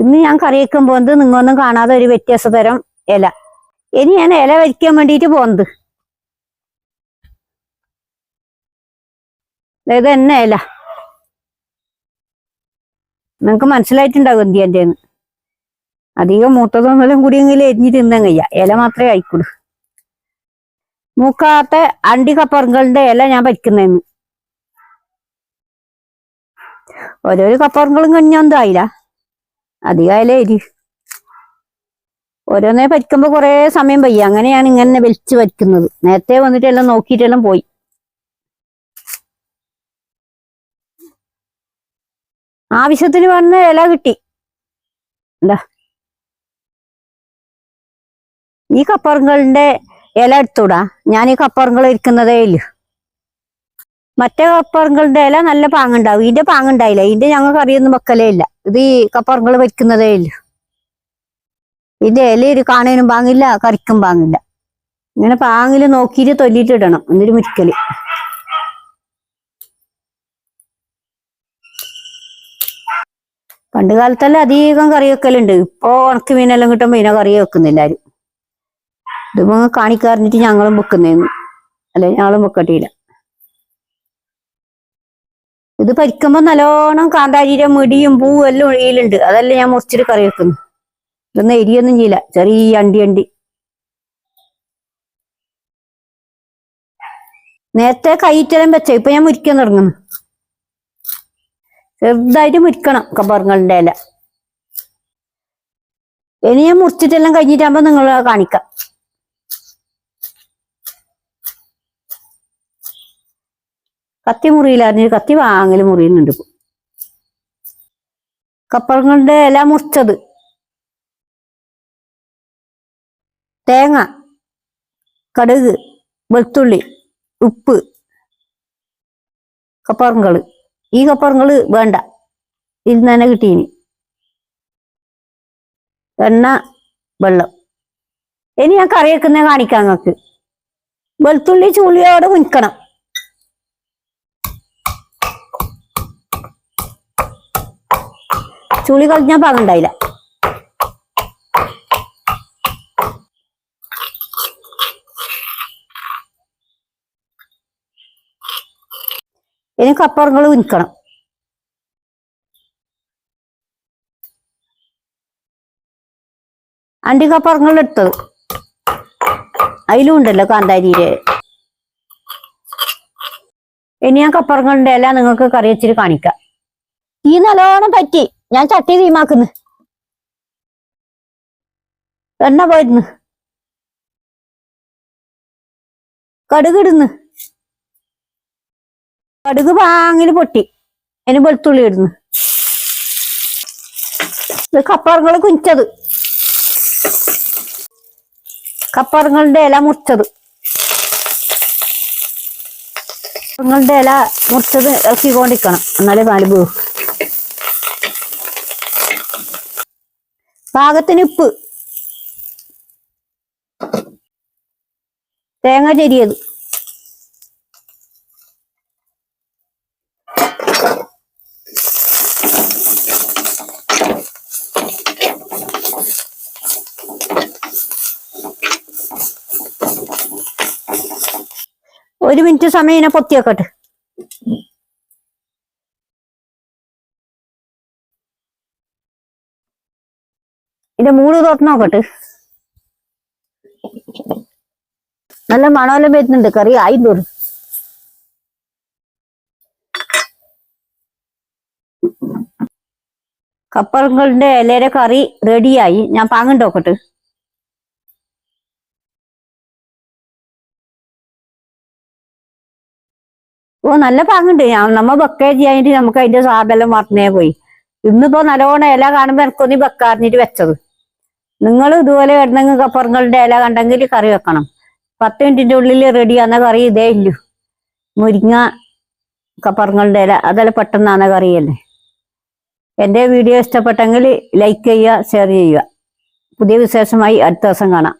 ഇന്ന് ഞാൻ കറി വെക്കുമ്പോ നിങ്ങൊന്നും കാണാതെ ഒരു വ്യത്യസ്ത തരം ഇല. ഇനി ഞാൻ ഇല വരിക്കാൻ വേണ്ടിയിട്ട് പോകുന്നത് ഇത് തന്നെ ഇല. നിങ്ങക്ക് മനസ്സിലായിട്ടുണ്ടാവും എന്തിയെന്ന്. അധികം മൂത്തതൊന്നും കൂടിയെങ്കിലും എരിഞ്ഞ് തിന്നാൻ കഴിയ. ഇല മാത്രമേ കഴിക്കുള്ളൂ. മൂക്കാത്ത അണ്ടി കപ്പറുകളുടെ ഇല ഞാൻ പരിക്കുന്നതെന്ന്. ഓരോരോ കപ്പറുകളും കഞ്ഞൊന്നും ആയില്ല. അധികം ഇല എരി. ഓരോന്നേ പരിക്കുമ്പോ കുറെ സമയം പയ്യ. അങ്ങനെയാണ് ഇങ്ങനെ വലിച്ചു പരിക്കുന്നത്. നേരത്തെ വന്നിട്ടെല്ലാം നോക്കിയിട്ടെല്ലാം പോയി. ആവശ്യത്തിന് വന്ന ഇല കിട്ടി. എന്താ ഈ കപ്പറുകളുടെ ഇല എടുത്തൂടാ. ഞാൻ ഈ കപ്പറുകൾ ഇരിക്കുന്നതേ ഇല്ല. മറ്റേ കപ്പറുകളുടെ ഇല നല്ല പാങ്ങുണ്ടാവും. ഇതിന്റെ പാങ്ങുണ്ടായില്ല. ഇതിന്റെ ഞങ്ങൾക്ക് അറിയൊന്നും വെക്കലേ ഇല്ല. ഇത് ഈ കപ്പറുകൾ വയ്ക്കുന്നതേ ഇല്ല. ഇതിന്റെ ഇല ഒരു കാണാനും പാങ്ങില്ല, കറിക്കും പാങ്ങില്ല. ഇങ്ങനെ പാങ്ങില് നോക്കിയിട്ട് തൊല്ലിയിട്ട് ഇടണം. എന്നിട്ട് മുരിക്കല്. പണ്ട് കാലത്തെല്ലാം അധികം കറി വെക്കലുണ്ട്. ഇപ്പൊ ഉണക്ക് മീനെല്ലാം കിട്ടുമ്പോ ഇതിനെ കറി വെക്കുന്നില്ല ആരും. ഇതിപ്പോ കാണിക്കാറിഞ്ഞിട്ട് ഞങ്ങളും വെക്കുന്നേന്ന്. അല്ലെ ഞങ്ങളും വെക്കട്ടില്ല. ഇത് പരിക്കുമ്പോ നല്ലോണം കാന്താരിയുടെ മുടിയും പൂവും എല്ലാം ഒഴിയിലുണ്ട്. അതെല്ലാം ഞാൻ മുറിച്ചിട്ട് കറി വെക്കുന്നു. ഇതൊന്നും എരിയൊന്നും ചെയ്യില്ല. ചെറിയ അണ്ടി നേരത്തെ കൈയിട്ടെല്ലാം വെച്ച. ഇപ്പൊ ഞാൻ മുരിക്കാൻ തുടങ്ങുന്നു. ചെറുതായിട്ട് മുരിക്കണം കപ്പറുകളുടെ ഇല. ഇനി ഞാൻ മുറിച്ചിട്ടെല്ലാം കഴിഞ്ഞിട്ടാകുമ്പോ നിങ്ങൾ കാണിക്കാം. കത്തി മുറിയില്ലായിരുന്നു. കത്തി വാങ്ങല് മുറിയുന്നുണ്ട് ഇപ്പൊ. കപ്പറുകളുടെ ഇല മുറിച്ചത്, തേങ്ങ, കടുക്, വെളുത്തുള്ളി, ഉപ്പ്, കപ്പറുകള്. ഈ കപ്പറുകള് വേണ്ട, ഇന്ന് തന്നെ കിട്ടീനി. എണ്ണ, വെള്ളം. ഇനി ഞാൻ കറി വെക്കുന്ന കാണിക്കാം നിങ്ങൾക്ക്. വെളുത്തുള്ളി ചുള്ളിയോടെ മുനിക്കണം. ചുളി കളഞ്ഞാൽ പാകുണ്ടായില്ല. ഇനി കപ്പറുകൾ ഉനിക്കണം. അണ്ടി കപ്പറുകൾ എടുത്തത് അതിലും ഉണ്ടല്ലോ കാന്താരിയില്. ഇനി ഞാൻ കപ്പറുകളുടെ ഇല നിങ്ങൾക്ക് കറി വെച്ചിട്ട് കാണിക്കാം. ഈ നല്ലോണം പറ്റി. ഞാൻ ചട്ടി തീമാക്കുന്നു. എണ്ണ പോയിരുന്നു. കടുക് ഇടുന്നു. കടുക് പാങ്ങില് പൊട്ടി. ഇനി വെളുത്തുള്ളി ഇടുന്നു. ഇത് കപ്പറുകൾ കുഞ്ചത്. കപ്പറുകളുടെ ഇല മുറിച്ചത്. കപ്പറുകളുടെ ഇല മുറിച്ചത് ഇറക്കിക്കൊണ്ടിരിക്കണം. എന്നാലേ പാല് പോകും. പാകത്തിന് ഉപ്പ്, തേങ്ങ ചെരിയത്, ഒരു മിനിറ്റ് സമയം ഇതിനെ പൊത്തി വെക്കട്ടെ. ഇതിന്റെ മൂട് തുറന്നു നോക്കട്ടെ. നല്ല മണമെല്ലാം വരുന്നുണ്ട്. കറി ആയി തോറും. കപ്പറുകളുടെ ഇലയുടെ കറി റെഡിയായി. ഞാൻ പാങ്ങണ്ട് നോക്കട്ടെ. ഓ നല്ല പാങ്ങുണ്ട്. നമ്മ വെക്കേജ് ചെയ്യാനായിട്ട് നമുക്ക് അതിന്റെ സ്വാദെല്ലാം മറന്നേ പോയി. ഇന്നിപ്പോ നല്ലോണം ഇല കാണുമ്പോ എനിക്കൊന്നി വെക്കാറിഞ്ഞിട്ട് വെച്ചത്. നിങ്ങൾ ഇതുപോലെ ഇടന്നെങ്കിൽ കപ്പറുകളുടെ ഇല കണ്ടെങ്കിൽ കറി വെക്കണം. 10 മിനിറ്റിന്റെ ഉള്ളിൽ റെഡിയാന്ന കറി ഇതേ ഇല്ലു. മുരിങ്ങ, കപ്പറുകളുടെ ഇല അതെല്ലാം പെട്ടെന്നാണ് കറിയല്ലേ. എൻ്റെ വീഡിയോ ഇഷ്ടപ്പെട്ടെങ്കിൽ ലൈക്ക് ചെയ്യുക, ഷെയർ ചെയ്യുക. പുതിയ വിശേഷമായി അടുത്ത ദിവസം കാണാം.